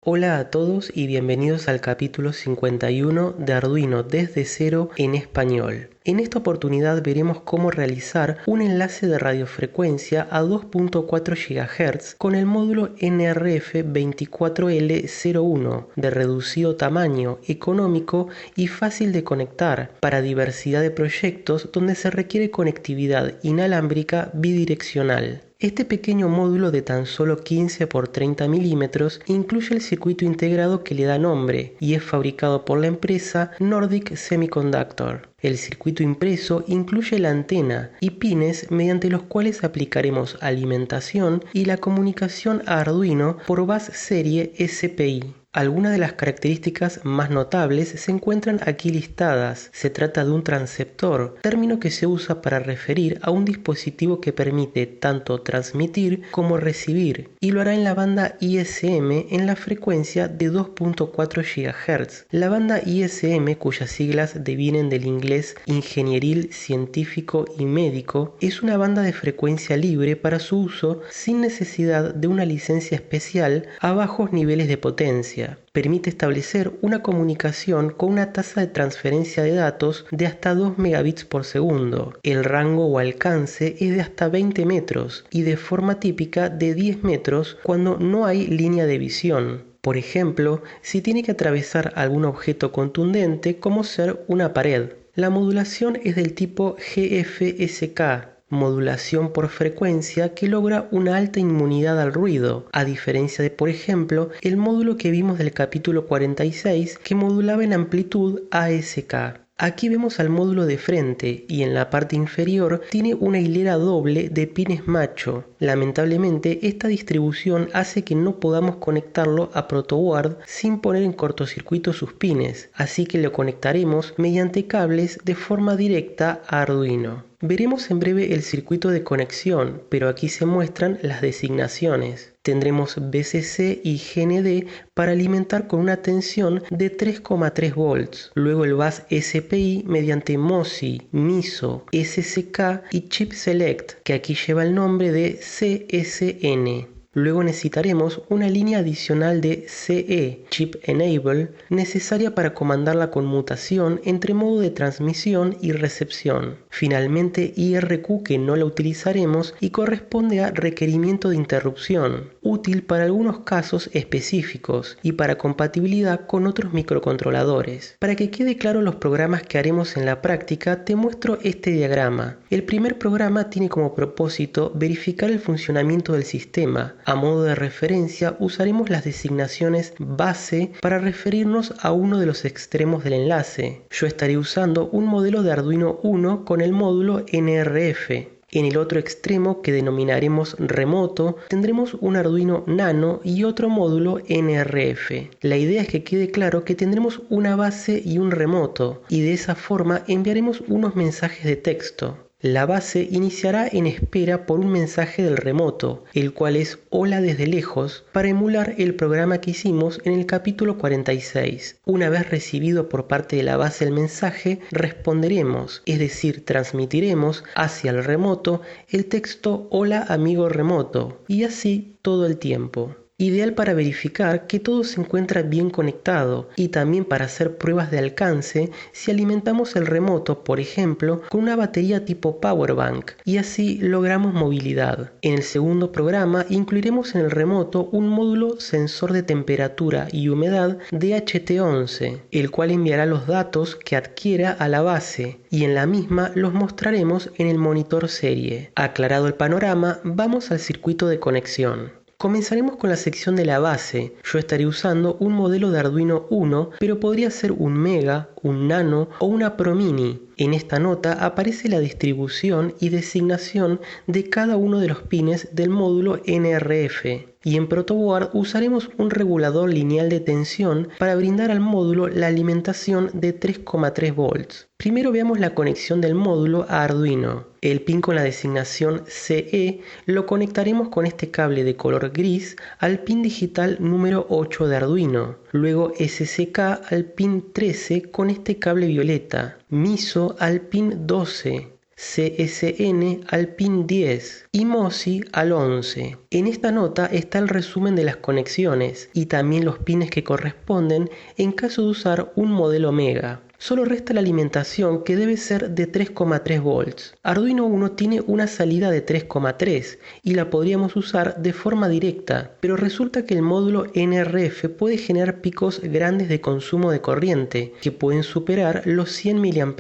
Hola a todos y bienvenidos al capítulo 51 de Arduino desde cero en español. En esta oportunidad veremos cómo realizar un enlace de radiofrecuencia a 2.4 GHz con el módulo NRF24L01 de reducido tamaño, económico y fácil de conectar para diversidad de proyectos donde se requiere conectividad inalámbrica bidireccional. Este pequeño módulo de tan solo 15 por 30 milímetros incluye el circuito integrado que le da nombre y es fabricado por la empresa Nordic Semiconductor. El circuito impreso incluye la antena y pines mediante los cuales aplicaremos alimentación y la comunicación a Arduino por bus serie SPI. Algunas de las características más notables se encuentran aquí listadas. Se trata de un transceptor, término que se usa para referir a un dispositivo que permite tanto transmitir como recibir, y lo hará en la banda ISM en la frecuencia de 2.4 GHz. La banda ISM, cuyas siglas devienen del inglés ingenieril, científico y médico, es una banda de frecuencia libre para su uso sin necesidad de una licencia especial a bajos niveles de potencia. Permite establecer una comunicación con una tasa de transferencia de datos de hasta 2 megabits por segundo. El rango o alcance es de hasta 20 metros y de forma típica de 10 metros cuando no hay línea de visión. Por ejemplo, si tiene que atravesar algún objeto contundente como ser una pared. La modulación es del tipo GFSK. Modulación por frecuencia que logra una alta inmunidad al ruido, a diferencia de, por ejemplo, el módulo que vimos del capítulo 46 que modulaba en amplitud ASK. Aquí vemos al módulo de frente y en la parte inferior tiene una hilera doble de pines macho. Lamentablemente, esta distribución hace que no podamos conectarlo a protoboard sin poner en cortocircuito sus pines, así que lo conectaremos mediante cables de forma directa a Arduino. Veremos en breve el circuito de conexión, pero aquí se muestran las designaciones. Tendremos VCC y GND para alimentar con una tensión de 3,3 volts. Luego el bus SPI mediante MOSI, MISO, SCK y Chip Select, que aquí lleva el nombre de CSN. Luego necesitaremos una línea adicional de CE, Chip Enable, necesaria para comandar la conmutación entre modo de transmisión y recepción. Finalmente, IRQ, que no la utilizaremos y corresponde a requerimiento de interrupción, útil para algunos casos específicos y para compatibilidad con otros microcontroladores. Para que quede claro los programas que haremos en la práctica, te muestro este diagrama. El primer programa tiene como propósito verificar el funcionamiento del sistema. A modo de referencia, usaremos las designaciones base para referirnos a uno de los extremos del enlace. Yo estaré usando un modelo de Arduino Uno con el módulo NRF. En el otro extremo, que denominaremos remoto, tendremos un Arduino Nano y otro módulo NRF. La idea es que quede claro que tendremos una base y un remoto, y de esa forma enviaremos unos mensajes de texto. La base iniciará en espera por un mensaje del remoto, el cual es hola desde lejos, para emular el programa que hicimos en el capítulo 46. Una vez recibido por parte de la base el mensaje, responderemos, es decir, transmitiremos hacia el remoto el texto hola amigo remoto, y así todo el tiempo. Ideal para verificar que todo se encuentra bien conectado y también para hacer pruebas de alcance si alimentamos el remoto, por ejemplo, con una batería tipo Powerbank y así logramos movilidad. En el segundo programa incluiremos en el remoto un módulo sensor de temperatura y humedad DHT11, el cual enviará los datos que adquiera a la base y en la misma los mostraremos en el monitor serie. Aclarado el panorama, vamos al circuito de conexión. Comenzaremos con la sección de la base. Yo estaré usando un modelo de Arduino Uno, pero podría ser un Mega, un Nano o una Pro Mini. En esta nota aparece la distribución y designación de cada uno de los pines del módulo NRF. Y en protoboard usaremos un regulador lineal de tensión para brindar al módulo la alimentación de 3,3 volts. Primero veamos la conexión del módulo a Arduino. El pin con la designación CE lo conectaremos con este cable de color gris al pin digital número 8 de Arduino. Luego SCK al pin 13 con este cable violeta. MISO al pin 12. CSN al pin 10 y MOSI al 11. En esta nota está el resumen de las conexiones y también los pines que corresponden en caso de usar un modelo Mega. Solo resta la alimentación, que debe ser de 3,3 volts. Arduino Uno tiene una salida de 3,3 y la podríamos usar de forma directa, pero resulta que el módulo NRF puede generar picos grandes de consumo de corriente, que pueden superar los 100 mA.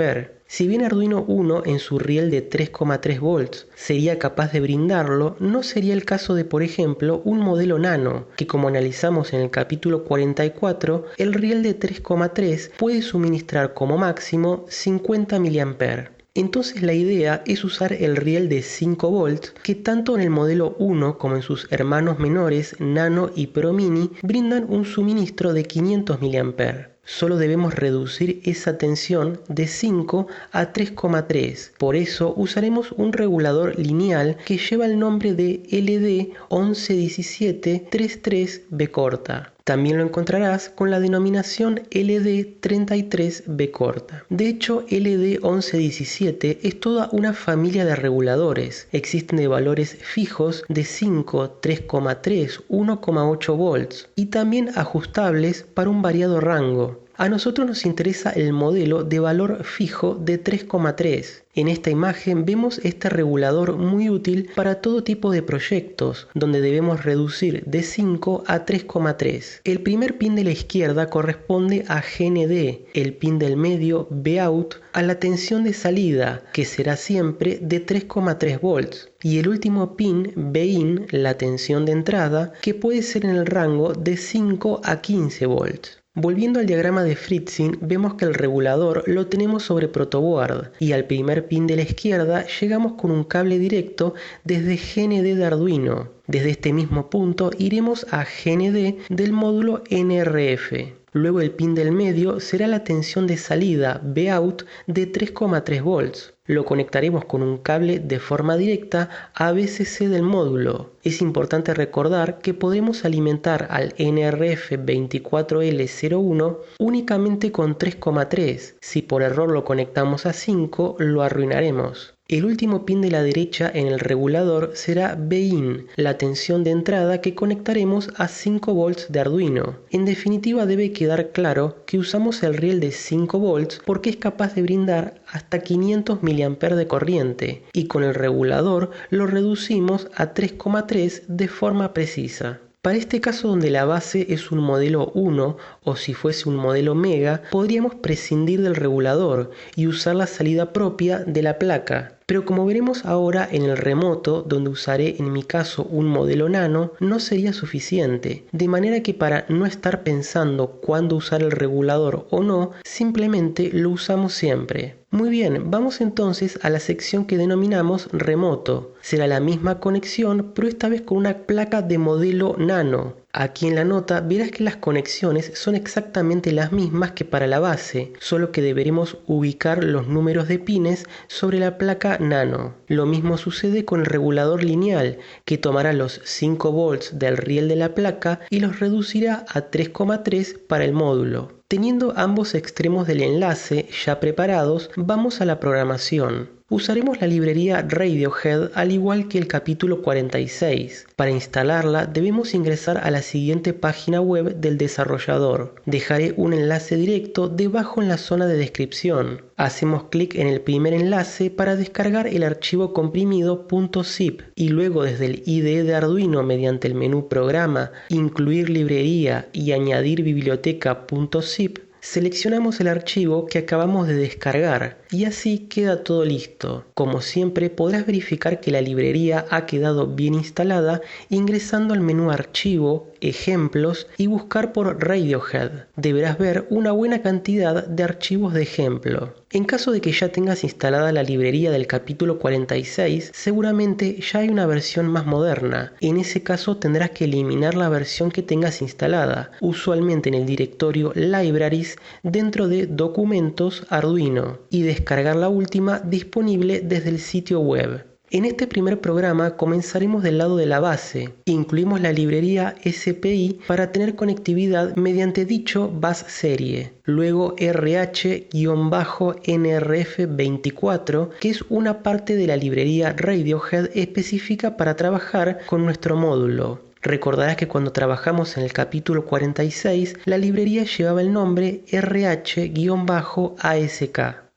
Si bien Arduino Uno en su riel de 3,3 volts sería capaz de brindarlo, no sería el caso de, por ejemplo, un modelo Nano, que como analizamos en el capítulo 44, el riel de 3,3 puede suministrar como máximo 50 mA. Entonces la idea es usar el riel de 5 volts que tanto en el modelo 1 como en sus hermanos menores Nano y Pro Mini brindan un suministro de 500 mA. Solo debemos reducir esa tensión de 5 a 3,3. Por eso usaremos un regulador lineal que lleva el nombre de LD111733B corta. También lo encontrarás con la denominación LD33B corta. De hecho, LD1117 es toda una familia de reguladores. Existen de valores fijos de 5, 3,3, 1,8 volts y también ajustables para un variado rango. A nosotros nos interesa el modelo de valor fijo de 3,3. En esta imagen vemos este regulador muy útil para todo tipo de proyectos, donde debemos reducir de 5 a 3,3. El primer pin de la izquierda corresponde a GND, el pin del medio Vout a la tensión de salida, que será siempre de 3,3 volts. Y el último pin, Bin, la tensión de entrada, que puede ser en el rango de 5 a 15 volts. Volviendo al diagrama de Fritzing, vemos que el regulador lo tenemos sobre protoboard y al primer pin de la izquierda llegamos con un cable directo desde GND de Arduino. Desde este mismo punto iremos a GND del módulo NRF. Luego el pin del medio será la tensión de salida Vout de 3,3 volts. Lo conectaremos con un cable de forma directa a VCC del módulo. Es importante recordar que podemos alimentar al NRF24L01 únicamente con 3,3. Si por error lo conectamos a 5, lo arruinaremos. El último pin de la derecha en el regulador será Bin, la tensión de entrada que conectaremos a 5 volts de Arduino. En definitiva, debe quedar claro que usamos el riel de 5 volts porque es capaz de brindar hasta 500 mA de corriente y con el regulador lo reducimos a 3,3 de forma precisa. Para este caso donde la base es un modelo 1 o si fuese un modelo Mega, podríamos prescindir del regulador y usar la salida propia de la placa. Pero como veremos ahora en el remoto, donde usaré en mi caso un modelo Nano, no sería suficiente. De manera que para no estar pensando cuándo usar el regulador o no, simplemente lo usamos siempre. Muy bien, vamos entonces a la sección que denominamos remoto. Será la misma conexión, pero esta vez con una placa de modelo Nano. Aquí en la nota verás que las conexiones son exactamente las mismas que para la base, solo que deberemos ubicar los números de pines sobre la placa Nano. Lo mismo sucede con el regulador lineal, que tomará los 5 volts del riel de la placa y los reducirá a 3,3 para el módulo. Teniendo ambos extremos del enlace ya preparados, vamos a la programación. Usaremos la librería Radiohead al igual que el capítulo 46. Para instalarla debemos ingresar a la siguiente página web del desarrollador. Dejaré un enlace directo debajo en la zona de descripción. Hacemos clic en el primer enlace para descargar el archivo comprimido .zip y luego desde el IDE de Arduino mediante el menú Programa, Incluir librería y Añadir biblioteca .zip, seleccionamos el archivo que acabamos de descargar y así queda todo listo. Como siempre podrás verificar que la librería ha quedado bien instalada ingresando al menú Archivo, Ejemplos y buscar por Radiohead. Deberás ver una buena cantidad de archivos de ejemplo. En caso de que ya tengas instalada la librería del capítulo 46, seguramente ya hay una versión más moderna. En ese caso tendrás que eliminar la versión que tengas instalada, usualmente en el directorio Libraries dentro de Documentos Arduino, y descargar la última disponible desde el sitio web. En este primer programa comenzaremos del lado de la base. Incluimos la librería SPI para tener conectividad mediante dicho bus serie. Luego RH-NRF24, que es una parte de la librería Radiohead específica para trabajar con nuestro módulo. Recordarás que cuando trabajamos en el capítulo 46, la librería llevaba el nombre RH-ASK.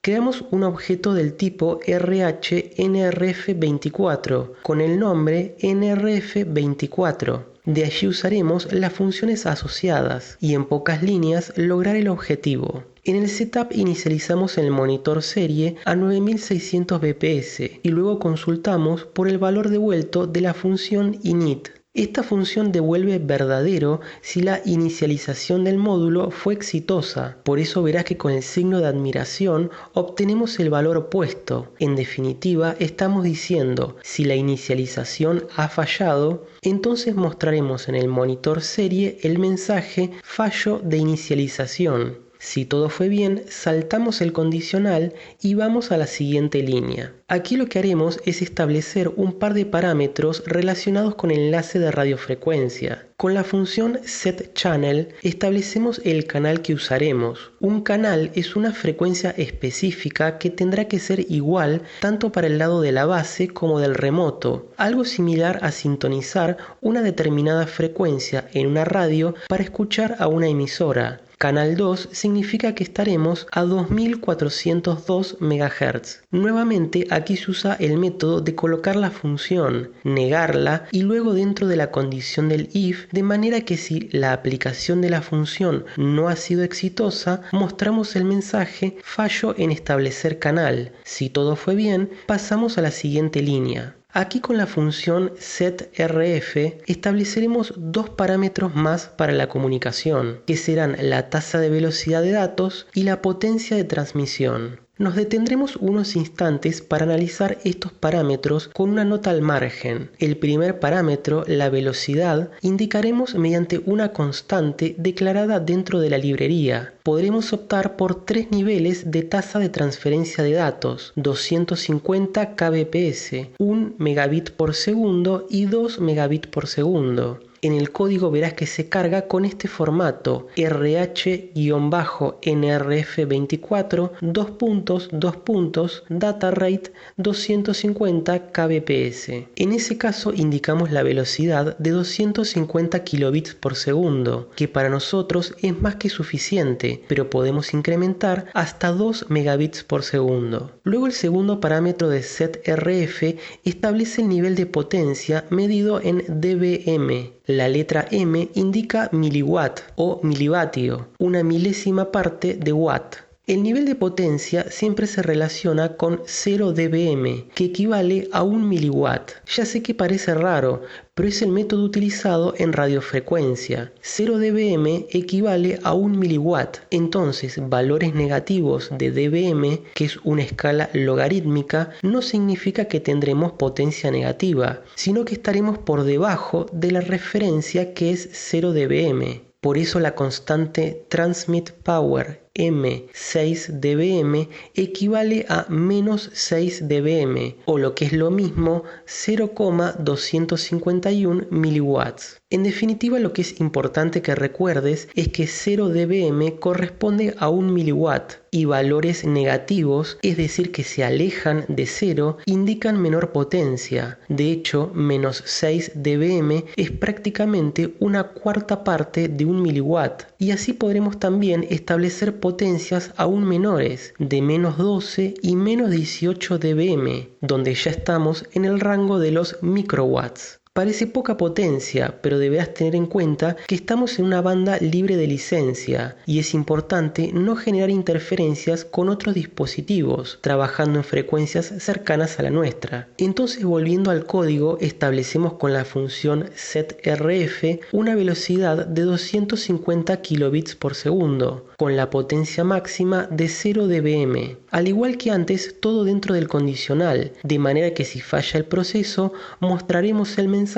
Creamos un objeto del tipo RH-NRF24 con el nombre NRF24. De allí usaremos las funciones asociadas y en pocas líneas lograr el objetivo. En el setup inicializamos el monitor serie a 9600 bps y luego consultamos por el valor devuelto de la función init. Esta función devuelve verdadero si la inicialización del módulo fue exitosa. Por eso verás que con el signo de admiración obtenemos el valor opuesto. En definitiva, estamos diciendo si la inicialización ha fallado, entonces mostraremos en el monitor serie el mensaje fallo de inicialización. Si todo fue bien, saltamos el condicional y vamos a la siguiente línea. Aquí lo que haremos es establecer un par de parámetros relacionados con el enlace de radiofrecuencia. Con la función setChannel establecemos el canal que usaremos. Un canal es una frecuencia específica que tendrá que ser igual tanto para el lado de la base como del remoto, algo similar a sintonizar una determinada frecuencia en una radio para escuchar a una emisora. Canal 2 significa que estaremos a 2402 MHz. Nuevamente aquí se usa el método de colocar la función, negarla y luego dentro de la condición del if, de manera que si la aplicación de la función no ha sido exitosa, mostramos el mensaje fallo en establecer canal. Si todo fue bien, pasamos a la siguiente línea. Aquí con la función setRF estableceremos dos parámetros más para la comunicación, que serán la tasa de velocidad de datos y la potencia de transmisión. Nos detendremos unos instantes para analizar estos parámetros con una nota al margen. El primer parámetro, la velocidad, indicaremos mediante una constante declarada dentro de la librería. Podremos optar por tres niveles de tasa de transferencia de datos, 250 kbps, 1 megabit por segundo y 2 megabit por segundo. En el código verás que se carga con este formato RH-NRF24 data rate 250 kbps. En ese caso indicamos la velocidad de 250 kilobits por segundo, que para nosotros es más que suficiente, pero podemos incrementar hasta 2 megabits por segundo. Luego el segundo parámetro de setRF establece el nivel de potencia medido en dBm. La letra M indica miliwatt o milivatio, una milésima parte de watt. El nivel de potencia siempre se relaciona con 0 dBm, que equivale a 1 miliwatt. Ya sé que parece raro, pero es el método utilizado en radiofrecuencia. 0 dBm equivale a 1 miliwatt. Entonces, valores negativos de dBm, que es una escala logarítmica, no significa que tendremos potencia negativa, sino que estaremos por debajo de la referencia que es 0 dBm. Por eso la constante Transmit Power M6 dBm equivale a menos 6 dBm, o lo que es lo mismo, 0,251 miliwatts. En definitiva, lo que es importante que recuerdes es que 0 dBm corresponde a 1 miliwatt y valores negativos, es decir, que se alejan de 0, indican menor potencia. De hecho, menos 6 dBm es prácticamente una cuarta parte de 1 miliwatt, y así podremos también establecer potencias aún menores, de menos 12 y menos 18 dBm, donde ya estamos en el rango de los microwatts. Parece poca potencia, pero deberás tener en cuenta que estamos en una banda libre de licencia y es importante no generar interferencias con otros dispositivos, trabajando en frecuencias cercanas a la nuestra. Entonces, volviendo al código, establecemos con la función setRF una velocidad de 250 kilobits por segundo, con la potencia máxima de 0 dBm. Al igual que antes, todo dentro del condicional, de manera que si falla el proceso, mostraremos el mensaje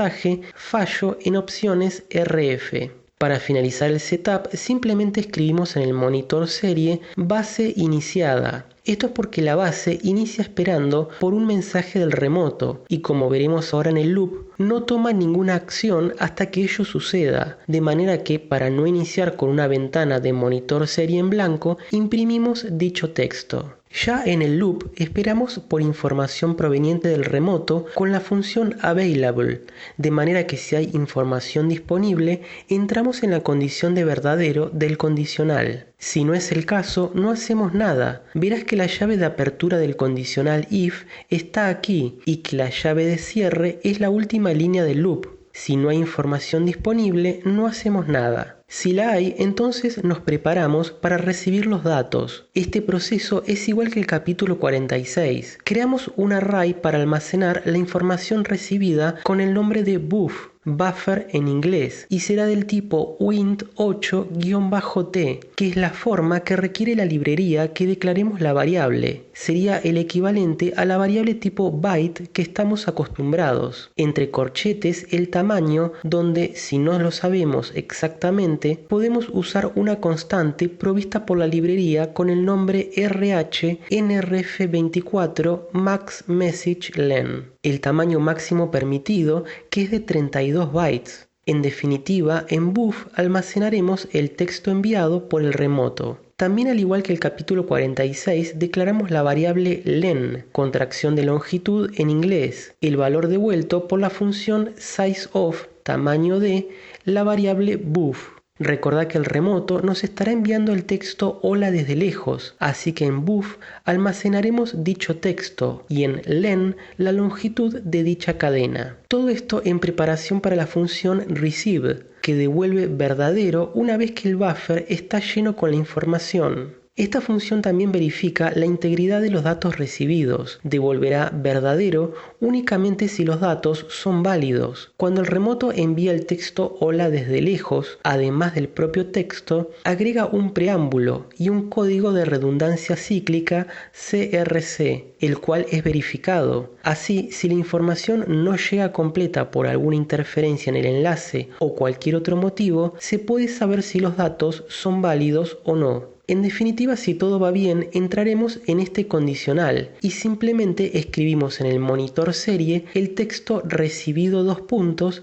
fallo en opciones RF. Para finalizar el setup, simplemente escribimos en el monitor serie base iniciada. Esto es porque la base inicia esperando por un mensaje del remoto y, como veremos ahora en el loop, no toma ninguna acción hasta que ello suceda, de manera que para no iniciar con una ventana de monitor serie en blanco, imprimimos dicho texto. Ya en el loop esperamos por información proveniente del remoto con la función available, de manera que si hay información disponible, entramos en la condición de verdadero del condicional. Si no es el caso, no hacemos nada. Verás que la llave de apertura del condicional if está aquí y que la llave de cierre es la última línea del loop. Si no hay información disponible, no hacemos nada. Si la hay, entonces nos preparamos para recibir los datos. Este proceso es igual que el capítulo 46. Creamos un array para almacenar la información recibida con el nombre de buffer en inglés, y será del tipo int8-t, que es la forma que requiere la librería que declaremos la variable. Sería el equivalente a la variable tipo byte que estamos acostumbrados. Entre corchetes, el tamaño, donde, si no lo sabemos exactamente, podemos usar una constante provista por la librería con el nombre rhnrf24 max message len. El tamaño máximo permitido, que es de 32 bytes. En definitiva, en buff almacenaremos el texto enviado por el remoto. También, al igual que el capítulo 46, declaramos la variable len, contracción de longitud en inglés, el valor devuelto por la función sizeOf, tamaño de, la variable buff. Recordá que el remoto nos estará enviando el texto hola desde lejos, así que en buff almacenaremos dicho texto y en len la longitud de dicha cadena. Todo esto en preparación para la función receive, que devuelve verdadero una vez que el buffer está lleno con la información. Esta función también verifica la integridad de los datos recibidos. Devolverá verdadero únicamente si los datos son válidos. Cuando el remoto envía el texto hola desde lejos, además del propio texto, agrega un preámbulo y un código de redundancia cíclica CRC, el cual es verificado. Así, si la información no llega completa por alguna interferencia en el enlace o cualquier otro motivo, se puede saber si los datos son válidos o no. En definitiva, si todo va bien, entraremos en este condicional y simplemente escribimos en el monitor serie el texto recibido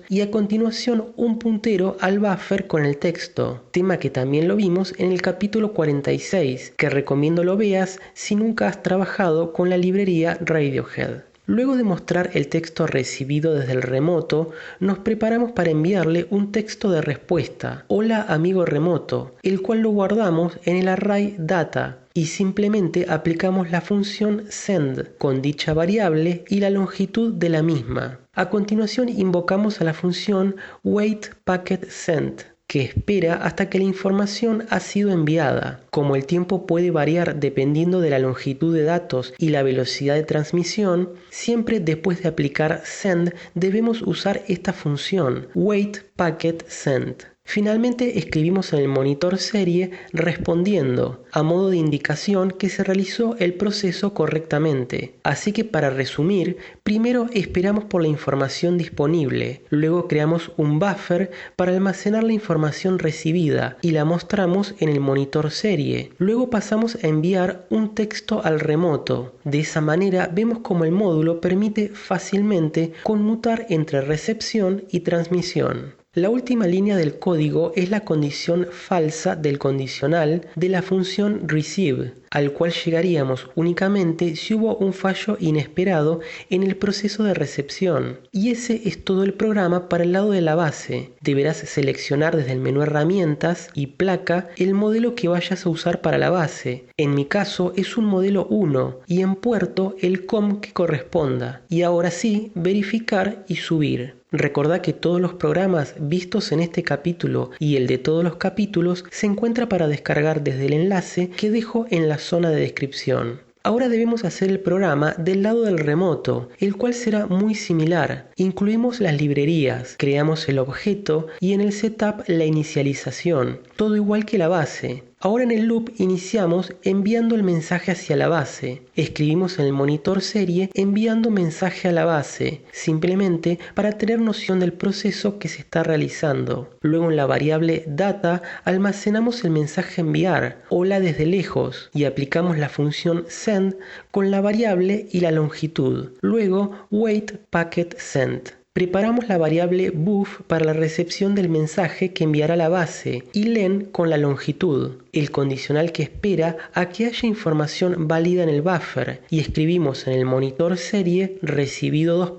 y a continuación un puntero al buffer con el texto, tema que también lo vimos en el capítulo 46, que recomiendo lo veas si nunca has trabajado con la librería Radiohead. Luego de mostrar el texto recibido desde el remoto, nos preparamos para enviarle un texto de respuesta, hola amigo remoto, el cual lo guardamos en el array data y simplemente aplicamos la función send con dicha variable y la longitud de la misma. A continuación invocamos a la función waitPacketSend, que espera hasta que la información ha sido enviada. Como el tiempo puede variar dependiendo de la longitud de datos y la velocidad de transmisión, siempre después de aplicar send debemos usar esta función, waitPacketSend. Finalmente escribimos en el monitor serie respondiendo, a modo de indicación que se realizó el proceso correctamente. Así que para resumir, primero esperamos por la información disponible, luego creamos un buffer para almacenar la información recibida y la mostramos en el monitor serie. Luego pasamos a enviar un texto al remoto. De esa manera vemos cómo el módulo permite fácilmente conmutar entre recepción y transmisión. La última línea del código es la condición falsa del condicional de la función receive, al cual llegaríamos únicamente si hubo un fallo inesperado en el proceso de recepción. Y ese es todo el programa para el lado de la base. Deberás seleccionar desde el menú herramientas y placa el modelo que vayas a usar para la base. En mi caso es un modelo 1 y en puerto el COM que corresponda. Y ahora sí, verificar y subir. Recordá que todos los programas vistos en este capítulo y el de todos los capítulos se encuentra para descargar desde el enlace que dejo en la zona de descripción. Ahora debemos hacer el programa del lado del remoto, el cual será muy similar. Incluimos las librerías, creamos el objeto y en el setup la inicialización, todo igual que la base. Ahora en el loop iniciamos enviando el mensaje hacia la base. Escribimos en el monitor serie enviando mensaje a la base, simplemente para tener noción del proceso que se está realizando. Luego en la variable data almacenamos el mensaje enviar, hola desde lejos, y aplicamos la función send con la variable y la longitud. Luego wait packet send. Preparamos la variable buff para la recepción del mensaje que enviará la base y len con la longitud, el condicional que espera a que haya información válida en el buffer, y escribimos en el monitor serie recibido :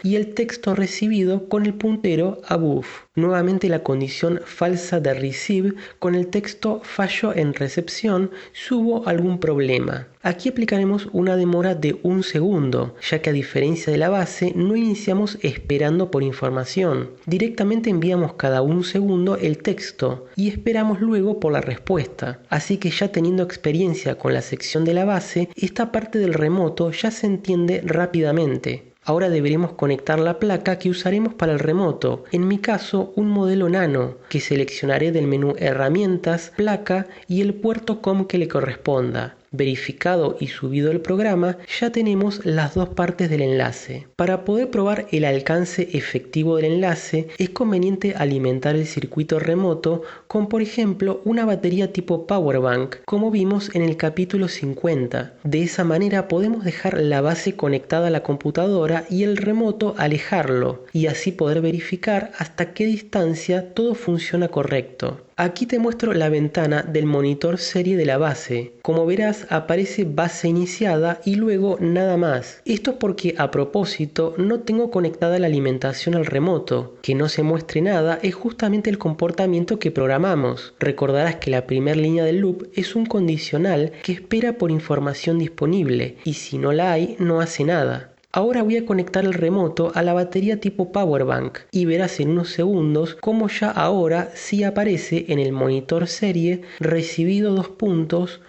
y el texto recibido con el puntero a buff. Nuevamente la condición falsa de receive con el texto fallo en recepción si hubo algún problema. Aquí aplicaremos una demora de 1 segundo, ya que a diferencia de la base no iniciamos esperando por información. Directamente enviamos cada 1 segundo el texto y esperamos luego por la respuesta. Así que ya teniendo experiencia con la sección de la base, esta parte del remoto ya se entiende rápidamente. Ahora deberemos conectar la placa que usaremos para el remoto, en mi caso un modelo nano, que seleccionaré del menú herramientas, placa y el puerto COM que le corresponda. Verificado y subido el programa, ya tenemos las dos partes del enlace. Para poder probar el alcance efectivo del enlace, es conveniente alimentar el circuito remoto con, por ejemplo, una batería tipo Powerbank, como vimos en el capítulo 50. De esa manera podemos dejar la base conectada a la computadora y el remoto alejarlo, y así poder verificar hasta qué distancia todo funciona correcto. Aquí te muestro la ventana del monitor serie de la base. Como verás, aparece base iniciada y luego nada más. Esto es porque a propósito no tengo conectada la alimentación al remoto. Que no se muestre nada es justamente el comportamiento que programamos. Recordarás que la primera línea del loop es un condicional que espera por información disponible y si no la hay no hace nada. Ahora voy a conectar el remoto a la batería tipo Powerbank y verás en unos segundos cómo ya ahora sí aparece en el monitor serie recibido :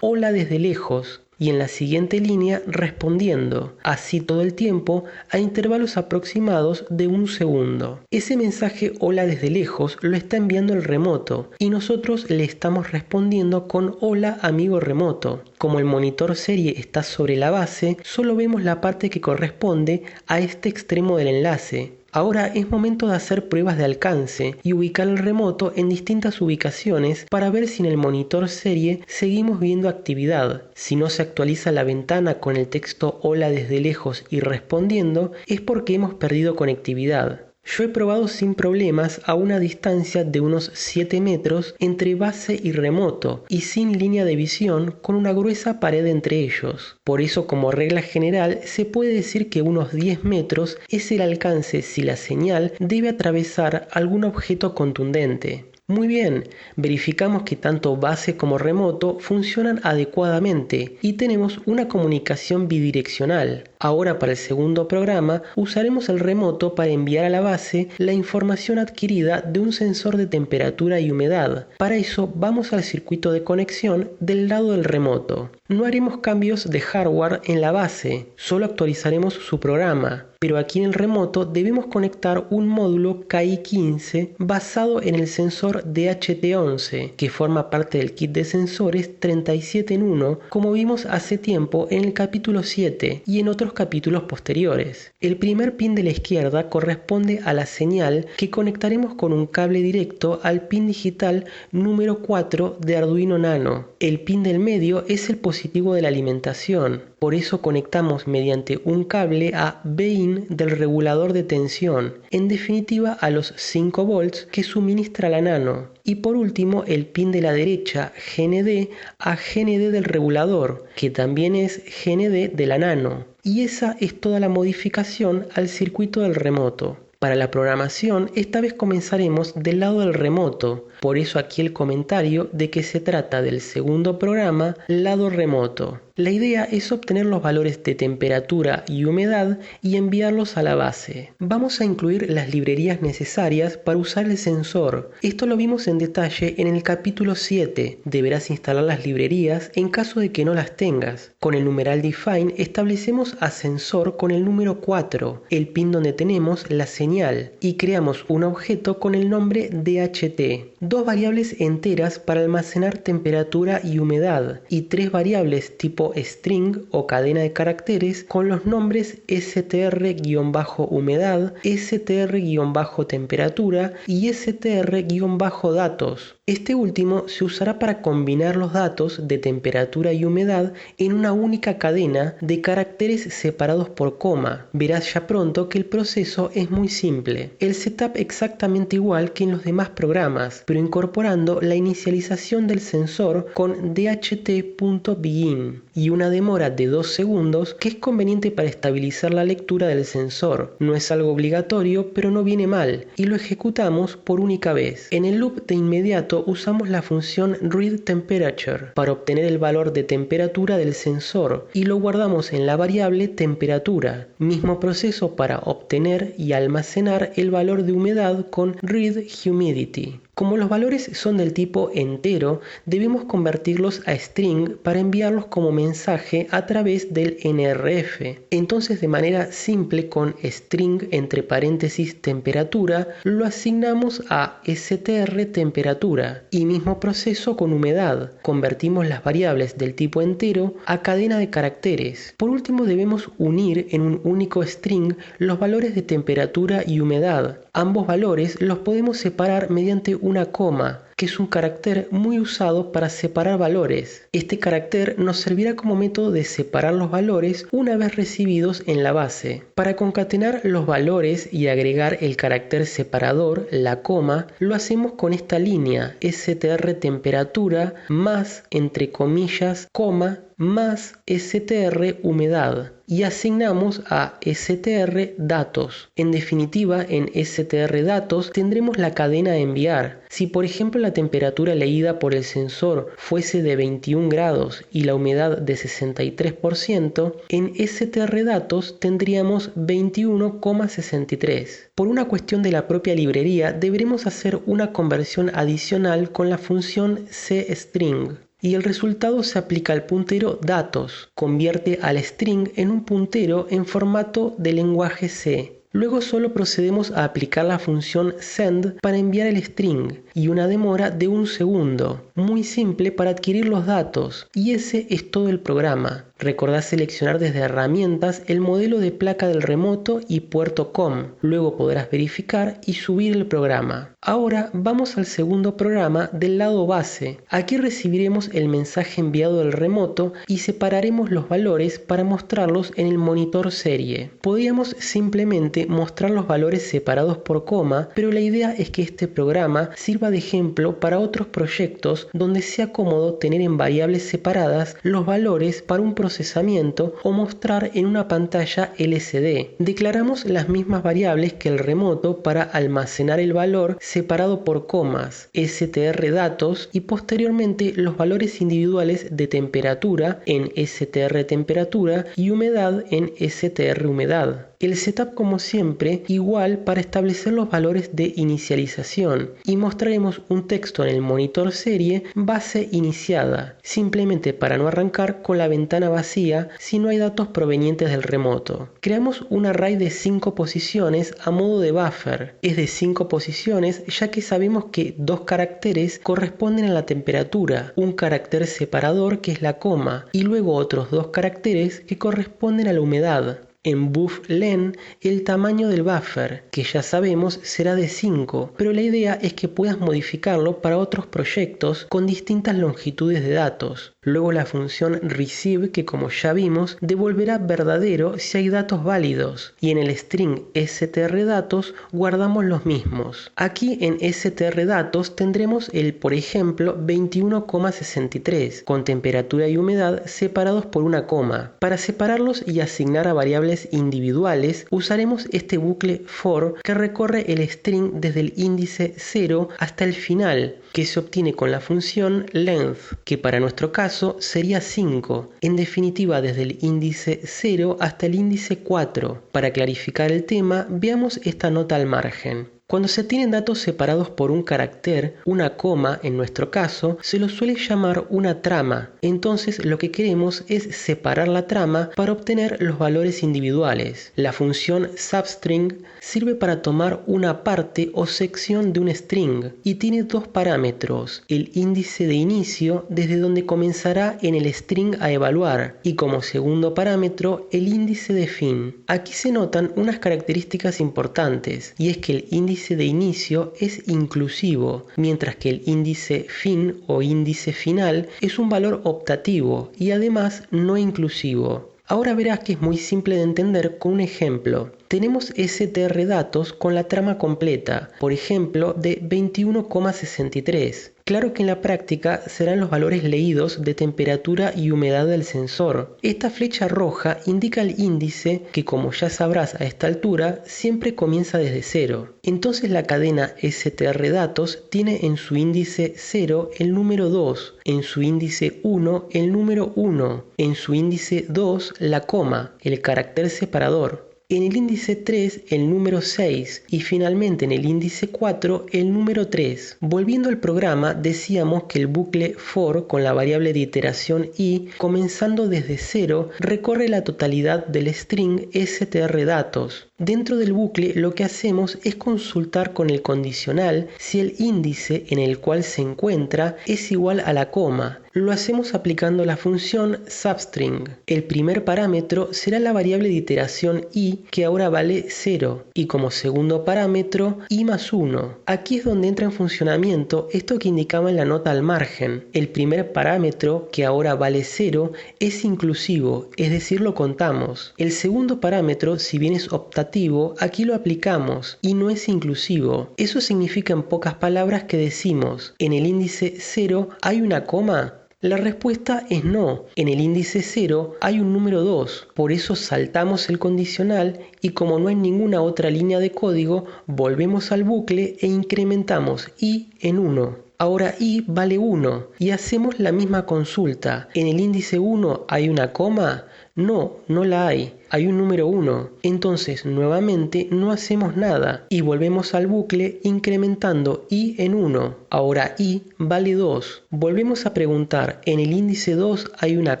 hola desde lejos, y en la siguiente línea respondiendo, así todo el tiempo a intervalos aproximados de 1 segundo. Ese mensaje hola desde lejos lo está enviando el remoto y nosotros le estamos respondiendo con hola amigo remoto. Como el monitor serie está sobre la base, solo vemos la parte que corresponde a este extremo del enlace. Ahora es momento de hacer pruebas de alcance y ubicar el remoto en distintas ubicaciones para ver si en el monitor serie seguimos viendo actividad. Si no se actualiza la ventana con el texto hola desde lejos y respondiendo, es porque hemos perdido conectividad. Yo he probado sin problemas a una distancia de unos 7 metros entre base y remoto y sin línea de visión con una gruesa pared entre ellos. Por eso, como regla general, se puede decir que unos 10 metros es el alcance si la señal debe atravesar algún objeto contundente. Muy bien, verificamos que tanto base como remoto funcionan adecuadamente y tenemos una comunicación bidireccional. Ahora para el segundo programa usaremos el remoto para enviar a la base la información adquirida de un sensor de temperatura y humedad. Para eso vamos al circuito de conexión del lado del remoto. No haremos cambios de hardware en la base, solo actualizaremos su programa. Pero aquí en el remoto debemos conectar un módulo KI15 basado en el sensor DHT11, que forma parte del kit de sensores 37 en 1, como vimos hace tiempo en el capítulo 7 y en otros capítulos posteriores. El primer pin de la izquierda corresponde a la señal que conectaremos con un cable directo al pin digital número 4 de Arduino Nano. El pin del medio es el positivo de la alimentación. Por eso conectamos mediante un cable a BIN del regulador de tensión, en definitiva a los 5 volts que suministra la Nano. Y por último el pin de la derecha GND a GND del regulador, que también es GND de la Nano. Y esa es toda la modificación al circuito del remoto. Para la programación, esta vez comenzaremos del lado del remoto, por eso aquí el comentario de que se trata del segundo programa lado remoto. La idea es obtener los valores de temperatura y humedad y enviarlos a la base. Vamos a incluir las librerías necesarias para usar el sensor. Esto lo vimos en detalle en el capítulo 7. Deberás instalar las librerías en caso de que no las tengas. Con el numeral define establecemos a sensor con el número 4, el pin donde tenemos la señal, y creamos un objeto con el nombre DHT. Dos variables enteras para almacenar temperatura y humedad, y tres variables tipo string o cadena de caracteres con los nombres str-humedad, str-temperatura y str-datos. Este último se usará para combinar los datos de temperatura y humedad en una única cadena de caracteres separados por coma. Verás ya pronto que el proceso es muy simple. El setup exactamente igual que en los demás programas, pero incorporando la inicialización del sensor con dht.begin y una demora de 2 segundos que es conveniente para estabilizar la lectura del sensor. No es algo obligatorio, pero no viene mal, y lo ejecutamos por única vez. En el loop de inmediato usamos la función readTemperature para obtener el valor de temperatura del sensor y lo guardamos en la variable temperatura. Mismo proceso para obtener y almacenar el valor de humedad con readHumidity. Como los valores son del tipo entero, debemos convertirlos a string para enviarlos como mensaje a través del NRF. Entonces, de manera simple, con string entre paréntesis temperatura, lo asignamos a str temperatura. Y mismo proceso con humedad. Convertimos las variables del tipo entero a cadena de caracteres. Por último, debemos unir en un único string los valores de temperatura y humedad. Ambos valores los podemos separar mediante una coma, que es un carácter muy usado para separar valores. Este carácter nos servirá como método de separar los valores una vez recibidos en la base. Para concatenar los valores y agregar el carácter separador, la coma, lo hacemos con esta línea, str temperatura más, entre comillas, coma, más str humedad, y asignamos a str datos. En definitiva, en str datos tendremos la cadena a enviar. Si por ejemplo la temperatura leída por el sensor fuese de 21 grados y la humedad de 63%, en str datos tendríamos 21,63. Por una cuestión de la propia librería, deberemos hacer una conversión adicional con la función cstring. Y el resultado se aplica al puntero datos, convierte al string en un puntero en formato de lenguaje C. Luego solo procedemos a aplicar la función send para enviar el string y una demora de 1 segundo. Muy simple para adquirir los datos, y ese es todo el programa. Recordá seleccionar desde herramientas el modelo de placa del remoto y puerto COM. Luego podrás verificar y subir el programa. Ahora vamos al segundo programa del lado base. Aquí recibiremos el mensaje enviado del remoto y separaremos los valores para mostrarlos en el monitor serie. Podríamos simplemente mostrar los valores separados por coma, pero la idea es que este programa sirva de ejemplo para otros proyectos donde sea cómodo tener en variables separadas los valores para un procesamiento o mostrar en una pantalla LCD. Declaramos las mismas variables que el remoto para almacenar el valor separado por comas, str datos, y posteriormente los valores individuales de temperatura en str temperatura y humedad en str humedad. El setup, como siempre, igual para establecer los valores de inicialización, y mostraremos un texto en el monitor serie base iniciada, simplemente para no arrancar con la ventana vacía si no hay datos provenientes del remoto. Creamos un array de 5 posiciones a modo de buffer. Es de 5 posiciones ya que sabemos que 2 caracteres corresponden a la temperatura, un carácter separador que es la coma, y luego otros 2 caracteres que corresponden a la humedad. En bufflen el tamaño del buffer, que ya sabemos será de 5, pero la idea es que puedas modificarlo para otros proyectos con distintas longitudes de datos. Luego la función receive, que como ya vimos, devolverá verdadero si hay datos válidos, y en el string strDatos guardamos los mismos. Aquí en strDatos tendremos el, por ejemplo, 21,63, con temperatura y humedad separados por una coma. Para separarlos y asignar a variables valores individuales, usaremos este bucle for que recorre el string desde el índice 0 hasta el final, que se obtiene con la función length, que para nuestro caso sería 5, en definitiva desde el índice 0 hasta el índice 4. Para clarificar el tema, veamos esta nota al margen. Cuando se tienen datos separados por un carácter, una coma en nuestro caso, se lo suele llamar una trama. Entonces lo que queremos es separar la trama para obtener los valores individuales. La función substring sirve para tomar una parte o sección de un string y tiene dos parámetros: el índice de inicio, desde donde comenzará en el string a evaluar, y como segundo parámetro el índice de fin. Aquí se notan unas características importantes, y es que el índice de inicio es inclusivo, mientras que el índice fin o índice final es un valor optativo y además no inclusivo. Ahora verás que es muy simple de entender con un ejemplo. Tenemos strdatos con la trama completa, por ejemplo de 21,63. Claro que en la práctica serán los valores leídos de temperatura y humedad del sensor. Esta flecha roja indica el índice que, como ya sabrás a esta altura, siempre comienza desde 0. Entonces la cadena strdatos tiene en su índice 0 el número 2, en su índice 1 el número 1, en su índice 2 la coma, el carácter separador, en el índice 3 el número 6 y finalmente en el índice 4 el número 3. Volviendo al programa, decíamos que el bucle for con la variable de iteración i, comenzando desde 0, recorre la totalidad del string strdatos. Dentro del bucle lo que hacemos es consultar con el condicional si el índice en el cual se encuentra es igual a la coma. Lo hacemos aplicando la función substring. El primer parámetro será la variable de iteración i, que ahora vale 0, y como segundo parámetro i más 1. Aquí es donde entra en funcionamiento esto que indicaba en la nota al margen. El primer parámetro, que ahora vale 0, es inclusivo, es decir, lo contamos. El segundo parámetro, si bien es optativo, aquí lo aplicamos y no es inclusivo. Eso significa en pocas palabras que decimos: ¿en el índice 0 hay una coma? La respuesta es no. En el índice 0 hay un número 2, por eso saltamos el condicional y como no hay ninguna otra línea de código, volvemos al bucle e incrementamos i en 1. Ahora i vale 1 y hacemos la misma consulta. ¿En el índice 1 hay una coma? No, no la hay. Hay un número 1. Entonces nuevamente no hacemos nada y volvemos al bucle incrementando i en 1. Ahora i vale 2. Volvemos a preguntar: ¿en el índice 2 hay una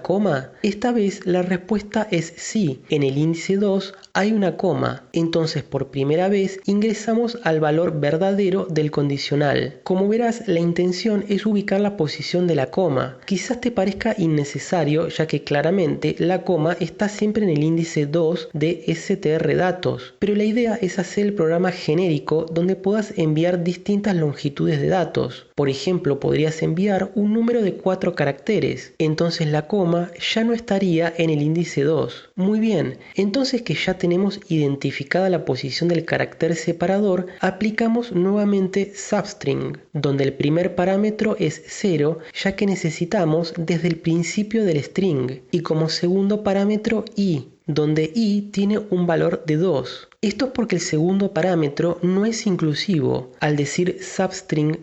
coma? Esta vez la respuesta es sí. En el índice 2 hay una coma. Entonces por primera vez ingresamos al valor verdadero del condicional. Como verás, la intención es ubicar la posición de la coma. Quizás te parezca innecesario, ya que claramente la coma está siempre en el índice 2 de strdatos, pero la idea es hacer el programa genérico donde puedas enviar distintas longitudes de datos. Por ejemplo, podrías enviar un número de 4 caracteres, entonces la coma ya no estaría en el índice 2. Muy bien, entonces que ya tenemos identificada la posición del carácter separador, aplicamos nuevamente substring, donde el primer parámetro es 0, ya que necesitamos desde el principio del string, y como segundo parámetro i, donde i tiene un valor de 2. Esto es porque el segundo parámetro no es inclusivo. Al decir substring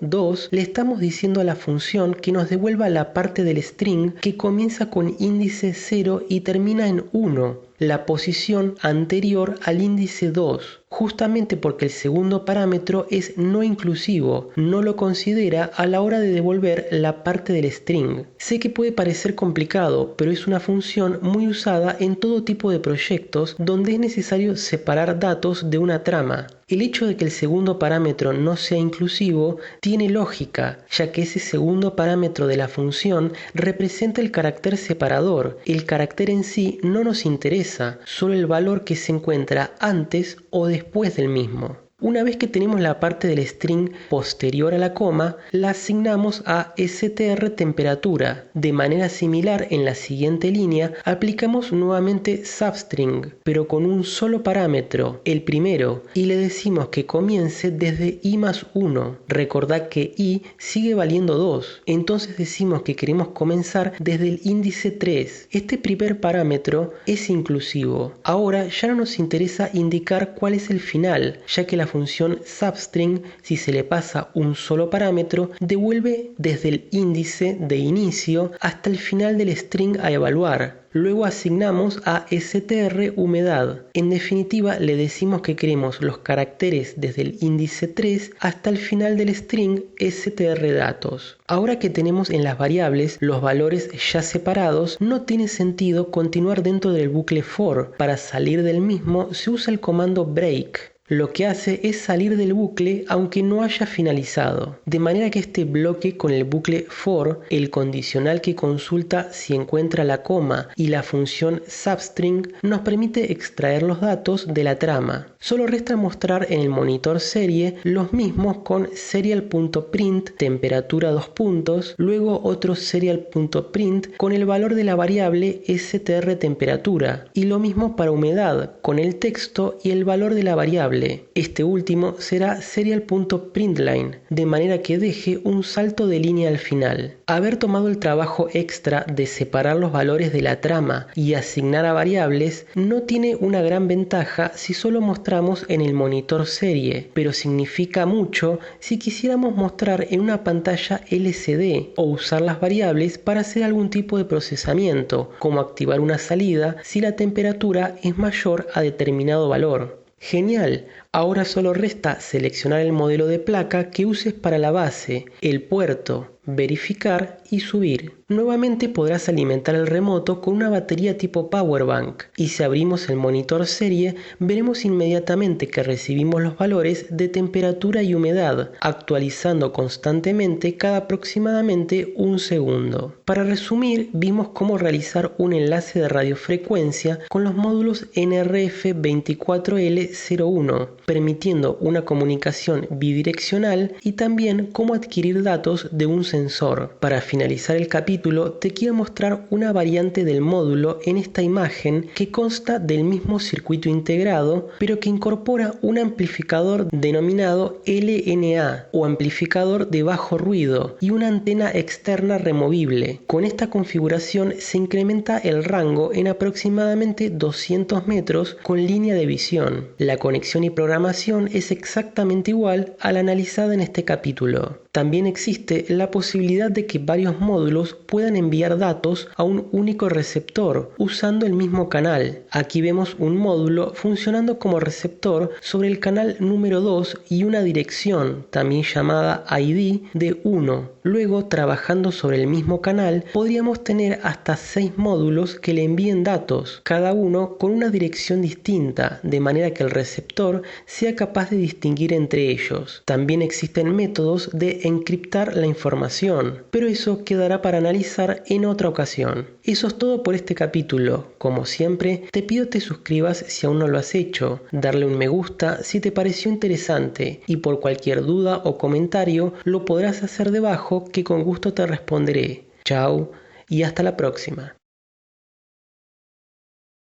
02, le estamos diciendo a la función que nos devuelva la parte del string que comienza con índice 0 y termina en 1, la posición anterior al índice 2. Justamente porque el segundo parámetro es no inclusivo, no lo considera a la hora de devolver la parte del string. Sé que puede parecer complicado, pero es una función muy usada en todo tipo de proyectos donde es necesario separar datos de una trama. El hecho de que el segundo parámetro no sea inclusivo tiene lógica, ya que ese segundo parámetro de la función representa el carácter separador. El carácter en sí no nos interesa, solo el valor que se encuentra antes o después del mismo. Una vez que tenemos la parte del string posterior a la coma, la asignamos a str temperatura. De manera similar, en la siguiente línea, aplicamos nuevamente substring, pero con un solo parámetro, el primero, y le decimos que comience desde i+1. Recordad que i sigue valiendo 2, entonces decimos que queremos comenzar desde el índice 3. Este primer parámetro es inclusivo. Ahora ya no nos interesa indicar cuál es el final, ya que la función substring, si se le pasa un solo parámetro, devuelve desde el índice de inicio hasta el final del string a evaluar. Luego asignamos a str humedad. En definitiva, le decimos que queremos los caracteres desde el índice 3 hasta el final del string str datos. Ahora que tenemos en las variables los valores ya separados, no tiene sentido continuar dentro del bucle for. Para salir del mismo se usa el comando break. Lo que hace es salir del bucle aunque no haya finalizado. De manera que este bloque con el bucle for, el condicional que consulta si encuentra la coma y la función substring, nos permite extraer los datos de la trama. Solo resta mostrar en el monitor serie los mismos con serial.print temperatura 2 puntos, luego otro serial.print con el valor de la variable str temperatura, y lo mismo para humedad con el texto y el valor de la variable. Este último será serial.println, de manera que deje un salto de línea al final. Haber tomado el trabajo extra de separar los valores de la trama y asignar a variables no tiene una gran ventaja si solo mostramos en el monitor serie, pero significa mucho si quisiéramos mostrar en una pantalla LCD o usar las variables para hacer algún tipo de procesamiento, como activar una salida si la temperatura es mayor a determinado valor. Genial, ahora solo resta seleccionar el modelo de placa que uses para la base, el puerto, verificar y subir. Nuevamente podrás alimentar el remoto con una batería tipo Powerbank, y si abrimos el monitor serie veremos inmediatamente que recibimos los valores de temperatura y humedad, actualizando constantemente cada aproximadamente un segundo. Para resumir, vimos cómo realizar un enlace de radiofrecuencia con los módulos NRF24L01, permitiendo una comunicación bidireccional, y también cómo adquirir datos de un sensor. Para finalizar el capítulo, te quiero mostrar una variante del módulo en esta imagen que consta del mismo circuito integrado, pero que incorpora un amplificador denominado LNA o amplificador de bajo ruido y una antena externa removible. Con esta configuración se incrementa el rango en aproximadamente 200 metros con línea de visión. La conexión y programación es exactamente igual a la analizada en este capítulo. También existe la posibilidad de que varios módulos puedan enviar datos a un único receptor usando el mismo canal. Aquí vemos un módulo funcionando como receptor sobre el canal número 2 y una dirección, también llamada ID, de 1. Luego, trabajando sobre el mismo canal, podríamos tener hasta 6 módulos que le envíen datos, cada uno con una dirección distinta, de manera que el receptor sea capaz de distinguir entre ellos. También existen métodos de encriptar la información, pero eso quedará para analizar en otra ocasión. Eso es todo por este capítulo. Como siempre, te pido te suscribas si aún no lo has hecho, darle un me gusta si te pareció interesante, y por cualquier duda o comentario lo podrás hacer debajo, que con gusto te responderé. Chao y hasta la próxima.